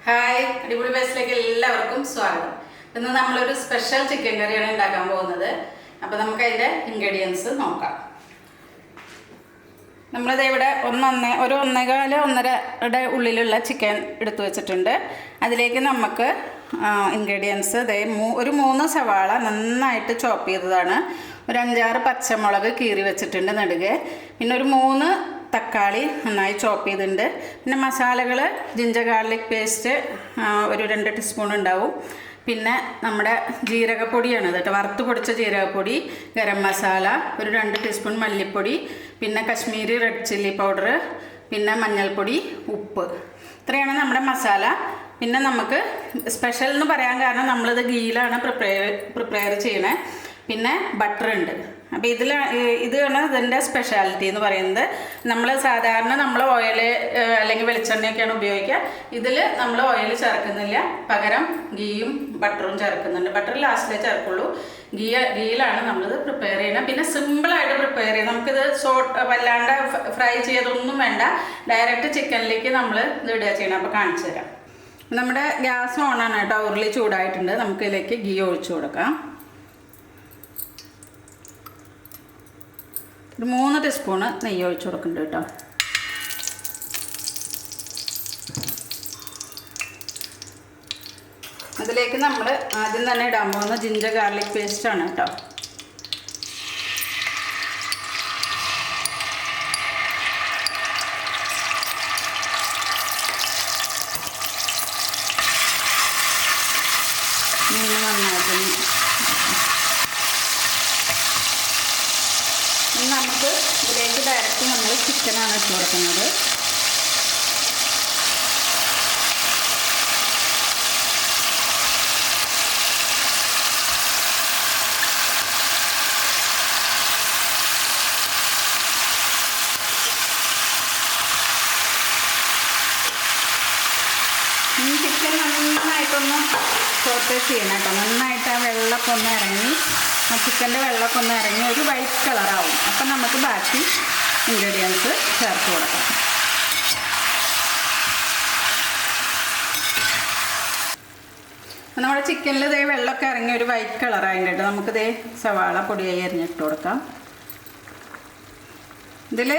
Hi, അടിപൊളി ബേസിലേക്ക് എല്ലാവർക്കും സ്വാഗതം. ഇന്ന് നമ്മളൊരു സ്പെഷ്യൽ ചിക്കൻ കറിയാണ് ഉണ്ടാക്കാൻ പോകുന്നത്. അപ്പോൾ നമുക്ക് അതിൻ്റെ ഇൻഗ്രീഡിയൻസ് നോക്കാം. നമ്മളിത് ഇവിടെ ഒരു ഒന്നരയുടെ ഉള്ളിലുള്ള ചിക്കൻ എടുത്തു വെച്ചിട്ടുണ്ട്. അതിലേക്ക് നമുക്ക് ഇൻഗ്രീഡിയൻസ് ഒരു 3 സവാള നന്നായിട്ട് ചോപ്പ് ചെയ്തതാണ്, ഒരു 5-6 പച്ചമുളക് കീറി വെച്ചിട്ടുണ്ട് നെടുകെ, പിന്നെ ഒരു 3 തക്കാളി നന്നായി ചോപ്പ് ചെയ്തിട്ടുണ്ട്. പിന്നെ മസാലകൾ ജിഞ്ചർ ഗാർലിക് പേസ്റ്റ് ഒരു 2 ടീസ്പൂൺ ഉണ്ടാവും. പിന്നെ നമ്മുടെ ജീരകപ്പൊടിയാണ് കേട്ടോ, വറുത്ത് പൊടിച്ച ജീരകപ്പൊടി, ഗരം മസാല ഒരു 2 ടീസ്പൂൺ മല്ലിപ്പൊടി, പിന്നെ കശ്മീരി റെഡ് ചില്ലി പൗഡർ, പിന്നെ മഞ്ഞൾപ്പൊടി, ഉപ്പ്. ഇത്രയാണ് നമ്മുടെ മസാല. പിന്നെ നമുക്ക് സ്പെഷ്യൽ എന്ന് പറയാൻ കാരണം നമ്മളിത് ഗീയിലാണ് പ്രിപ്പയർ ചെയ്യണേ. പിന്നെ ബട്ടർ ഉണ്ട്. അപ്പോൾ ഇതാണ് ഇതിൻ്റെ സ്പെഷ്യാലിറ്റി എന്ന് പറയുന്നത്. നമ്മൾ ഓയിൽ അല്ലെങ്കിൽ വെളിച്ചെണ്ണയൊക്കെയാണ് ഉപയോഗിക്കുക. ഇതിൽ നമ്മൾ ഓയിൽ ചേർക്കുന്നില്ല, പകരം ഗീയും ബട്ടറും ചേർക്കുന്നുണ്ട്. ബട്ടർ ലാസ്റ്റിലേ ചേർക്കുള്ളൂ. ഗീയിലാണ് നമ്മളിത് പ്രിപ്പയർ ചെയ്യണം. പിന്നെ സിമ്പിളായിട്ട് പ്രിപ്പയർ ചെയ്യാം. നമുക്കിത് വല്ലാണ്ട് ഫ്രൈ ചെയ്തൊന്നും വേണ്ട, ഡയറക്റ്റ് ചിക്കനിലേക്ക് നമ്മൾ ഇത് ഇടുക ചെയ്യണം. അപ്പോൾ കാണിച്ചു തരാം. നമ്മുടെ ഗ്യാസ് ഓണാണ് കേട്ടോ, ഉരുളി ചൂടായിട്ടുണ്ട്. നമുക്കിതിലേക്ക് ഗീ ഒഴിച്ചു കൊടുക്കാം. ഒരു 3 ടീസ്പൂണ് നെയ്യ് ഒഴിച്ചു കൊടുക്കുന്നുണ്ട് കേട്ടോ. അതിലേക്ക് നമ്മൾ ആദ്യം തന്നെ ഇടാൻ പോകുന്ന ജിഞ്ചർ ഗാർലിക് പേസ്റ്റാണ് കേട്ടോ. നന്നായിട്ട് നമുക്ക് ഇതിലേക്ക് ഡയറക്റ്റ് നമ്മൾ ചിക്കനാണ് ഇട്ട് കൊടുക്കുന്നത്. ഈ ചിക്കൻ നന്നായിട്ടൊന്ന് സോട്ടേ ചെയ്യണം കേട്ടോ. നന്നായിട്ട് ആ വെള്ളമൊക്കെ ഒന്ന് ഇറങ്ങി, ആ ചിക്കൻ്റെ വെള്ളമൊക്കെ ഒന്ന് ഇറങ്ങി ഒരു വൈറ്റ് കളറാവും. അപ്പം നമുക്ക് ബാക്കി ഇൻഗ്രീഡിയൻസ് ചേർത്ത് കൊടുക്കാം. നമ്മുടെ ചിക്കനിൽ ഇതേ വെള്ളമൊക്കെ ഇറങ്ങി ഒരു വൈറ്റ് കളറായിട്ട് നമുക്കിതേ സവാള പൊടിയായി അരിഞ്ഞിട്ട് കൊടുക്കാം. ഇതിൽ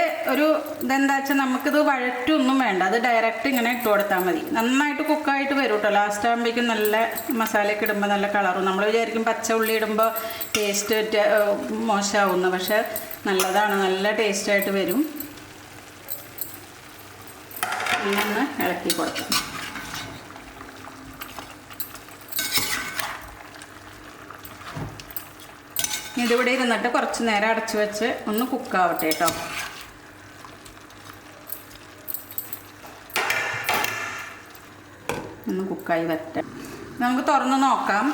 ഇതെന്താ വെച്ചാൽ നമുക്കിത് വഴറ്റൊന്നും വേണ്ട, അത് ഡയറക്റ്റ് ഇങ്ങനെ ഇട്ട് കൊടുത്താൽ മതി. നന്നായിട്ട് കുക്കായിട്ട് വരും കേട്ടോ. ലാസ്റ്റ് ആകുമ്പോഴേക്കും നല്ല മസാലയൊക്കെ ഇടുമ്പോൾ നല്ല കളറും. നമ്മൾ വിചാരിക്കും പച്ച ഉള്ളി ഇടുമ്പോൾ ടേസ്റ്റ് മോശമാവുന്നു, പക്ഷെ നല്ലതാണ്, നല്ല ടേസ്റ്റായിട്ട് വരും. ഇങ്ങനെ ഇളക്കി കൊടുക്കാം. ഇതിവിടെ ഇരുന്നിട്ട് കുറച്ച് നേരം അടച്ചു വെച്ച് ഒന്ന് കുക്കാവട്ടെ കേട്ടോ. ഒന്ന് കുക്കായി വരട്ടെ. നമുക്ക് തുറന്ന് നോക്കാം.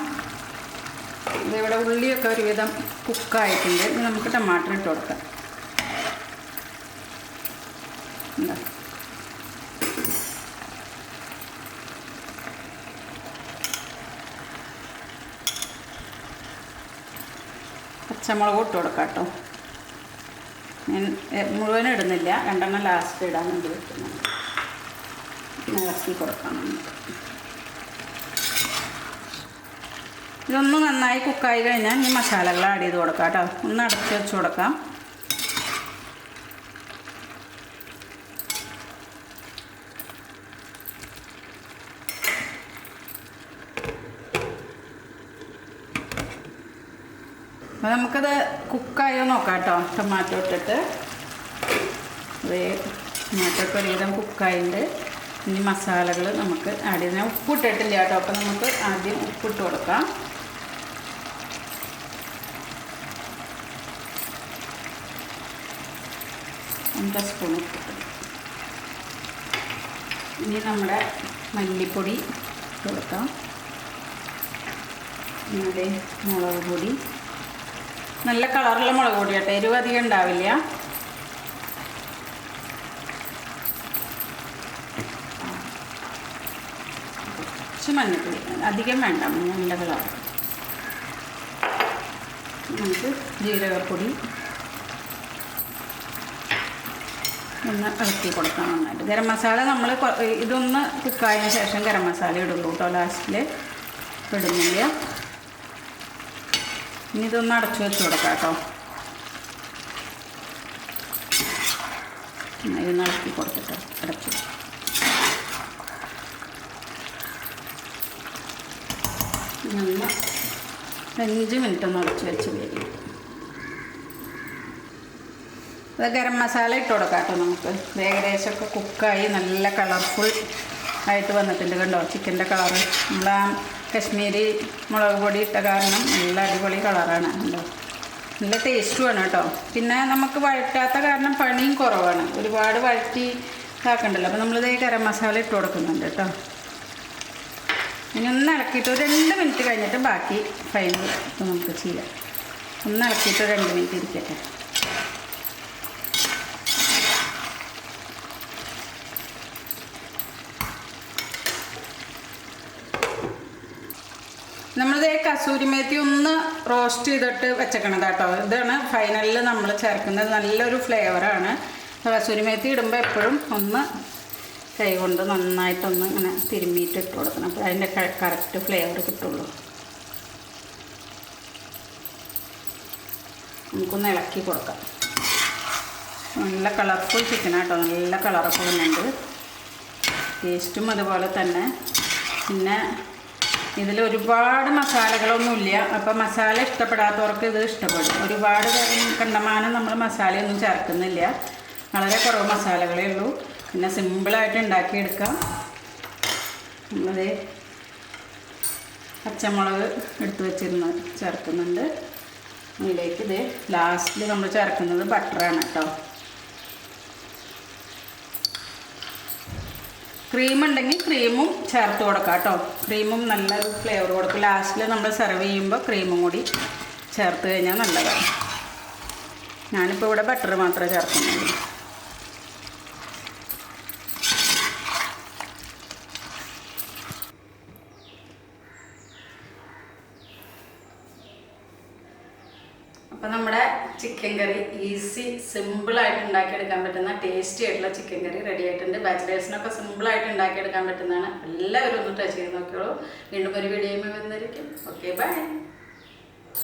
ഇതിവിടെ ഉള്ളിയൊക്കെ ഒരുവിധം കുക്കായിട്ടുണ്ട്. ഇനി നമുക്ക് ടമാറ്റർ ഇട്ട് കൊടുക്കാം. എന്താ പച്ചമുളക് ഇട്ട് കൊടുക്കാം കേട്ടോ. ഞാൻ മുഴുവനും ഇടുന്നില്ല, 2 ലാസ്റ്റ് ഇടാൻ വേണ്ടി വെക്കുന്നുണ്ട്. ഇളക്കി കൊടുക്കാം നമുക്ക്. ഇതൊന്ന് നന്നായി കുക്കായി കഴിഞ്ഞാൽ ഈ മസാലകൾ ആഡ് ചെയ്ത് കൊടുക്കാം കേട്ടോ. ഒന്ന് അടച്ച് വെച്ച് കൊടുക്കാം. അപ്പോൾ നമുക്കത് കുക്കായോ നോക്കാം കേട്ടോ. ടൊമാറ്റോ ഇട്ടിട്ട് ടൊമാറ്റോ ഒക്കെ ഒരുവിധം കുക്കായിട്ടുണ്ട്. ഇനി മസാലകൾ നമുക്ക് ആഡ് ചെയ്ത്, ഞാൻ ഉപ്പ് ഇട്ടിട്ടില്ല കേട്ടോ. അപ്പോൾ നമുക്ക് ആദ്യം ഉപ്പിട്ട് കൊടുക്കാം. ഒന്നര സ്പൂൺ ഉപ്പിട്ട്. ഇനി നമ്മുടെ മല്ലിപ്പൊടി ഇട്ട് കൊടുക്കാം. നമ്മുടെ മുളക് പൊടി, നല്ല കളറുള്ള മുളക് പൊടി കേട്ടോ, എരിവ് അധികം ഉണ്ടാവില്ല. കുറച്ച് മഞ്ഞൾപ്പൊടി, അധികം വേണ്ട, നല്ല കളർ. നമുക്ക് ജീരകപ്പൊടി, ഒന്ന് ഇളക്കി കൊടുക്കാം നന്നായിട്ട്. ഗരം മസാല നമ്മൾ ഇതൊന്ന് കുക്കായതിന് ശേഷം ഗരം മസാല ഇടുള്ളൂ കേട്ടോ. ലാസ്റ്റിൽ ഇടുന്നില്ല. ഇനി ഇതൊന്ന് അടച്ചു വെച്ച് കൊടുക്കാം കേട്ടോ. ഇതൊന്ന് ഇളക്കി കൊടുത്തിട്ട് അടച്ചു. നല്ല 5 മിനിറ്റ് ഒന്ന് അടച്ചു വെച്ച് വരും. അത് ഗരം മസാല ഇട്ട് കൊടുക്കാം കേട്ടോ. നമുക്ക് ഏകദേശമൊക്കെ കുക്കായി നല്ല കളർഫുൾ ആയിട്ട് വന്നിട്ടുണ്ട് കണ്ടോ. ചിക്കൻ്റെ കളറ് നമ്മൾ ആ കശ്മീരി മുളക് പൊടി ഇട്ട കാരണം നല്ല അടിപൊളി കളറാണ് കണ്ടോ. നല്ല ടേസ്റ്റുമാണ് കേട്ടോ. പിന്നെ നമുക്ക് വഴറ്റാത്ത കാരണം പണിയും കുറവാണ്. ഒരുപാട് വഴറ്റി ഇതാക്കണ്ടല്ലോ. അപ്പോൾ നമ്മളിത് ഗരം മസാല ഇട്ട് കൊടുക്കുന്നുണ്ട് കേട്ടോ. ഇനി ഒന്ന് ഇളക്കിയിട്ട് ഒരു 2 മിനിറ്റ് കഴിഞ്ഞിട്ട് ബാക്കി ഫൈനൽ നമുക്ക് ചെയ്യാം. ഒന്ന് ഇളക്കിയിട്ട് 2 മിനിറ്റ് ഇരിക്കട്ടെ. നമ്മളിത് കസൂരി മേത്തി ഒന്ന് റോസ്റ്റ് ചെയ്തിട്ട് വെച്ചേക്കണത് കേട്ടോ. ഇതാണ് ഫൈനലിൽ നമ്മൾ ചേർക്കുന്നത്. നല്ലൊരു ഫ്ലേവറാണ്. കസൂരി മേത്തി ഇടുമ്പോൾ എപ്പോഴും ഒന്ന് കൈ കൊണ്ട് നന്നായിട്ടൊന്ന് ഇങ്ങനെ തിരുമ്മിയിട്ട് ഇട്ട് കൊടുക്കണം. അപ്പോൾ അതിൻ്റെ കറക്റ്റ് ഫ്ലേവർ കിട്ടുള്ളൂ. നമുക്കൊന്ന് ഇളക്കി കൊടുക്കാം. നല്ല കളർഫുൾ ചിക്കനാട്ടോ. നല്ല കളറൊക്കെ വന്നുണ്ട്. ടേസ്റ്റും അതുപോലെ തന്നെ. പിന്നെ ഇതിൽ ഒരുപാട് മസാലകളൊന്നുമില്ല. അപ്പോൾ മസാല ഇഷ്ടപ്പെടാത്തവർക്ക് ഇത് ഇഷ്ടപ്പെടും. ഒരുപാട് കണ്ടമാനം നമ്മൾ മസാലയൊന്നും ചേർക്കുന്നില്ല. വളരെ കുറവ് മസാലകളേ ഉള്ളൂ. പിന്നെ സിമ്പിളായിട്ട് ഉണ്ടാക്കിയെടുക്കാം. നമ്മളത് പച്ചമുളക് എടുത്ത് വെച്ചിരുന്ന് ചേർക്കുന്നുണ്ട്. അതിലേക്ക് ഇത് ലാസ്റ്റിൽ നമ്മൾ ചേർക്കുന്നത് ബട്ടറാണ് കേട്ടോ. ക്രീം ഉണ്ടെങ്കിൽ ക്രീമും ചേർത്ത് കൊടുക്കാം കേട്ടോ. ക്രീമും നല്ലൊരു ഫ്ലേവർ കൊടുക്കും. ലാസ്റ്റിൽ നമ്മൾ സെർവ് ചെയ്യുമ്പോൾ ക്രീമും കൂടി ചേർത്ത് കഴിഞ്ഞാൽ നല്ലതാണ്. ഞാനിപ്പോൾ ഇവിടെ ബട്ടർ മാത്രമേ ചേർക്കുന്നുള്ളൂ. അപ്പോൾ നമ്മുടെ ചിക്കൻ കറി ഈസി സിമ്പിളായിട്ട് ഉണ്ടാക്കിയെടുക്കാൻ പറ്റുന്ന ടേസ്റ്റി ആയിട്ടുള്ള ചിക്കൻ കറി റെഡി ആയിട്ടുണ്ട്. ബാച്ചിലേഴ്സിനൊക്കെ സിമ്പിളായിട്ട് ഉണ്ടാക്കിയെടുക്കാൻ പറ്റുന്നതാണ്. എല്ലാവരും ഒന്ന് ട്രൈ ചെയ്ത് നോക്കിയോളൂ. വീണ്ടും ഒരു വീഡിയോയുമായി വന്നിരിക്കും. Okay, by.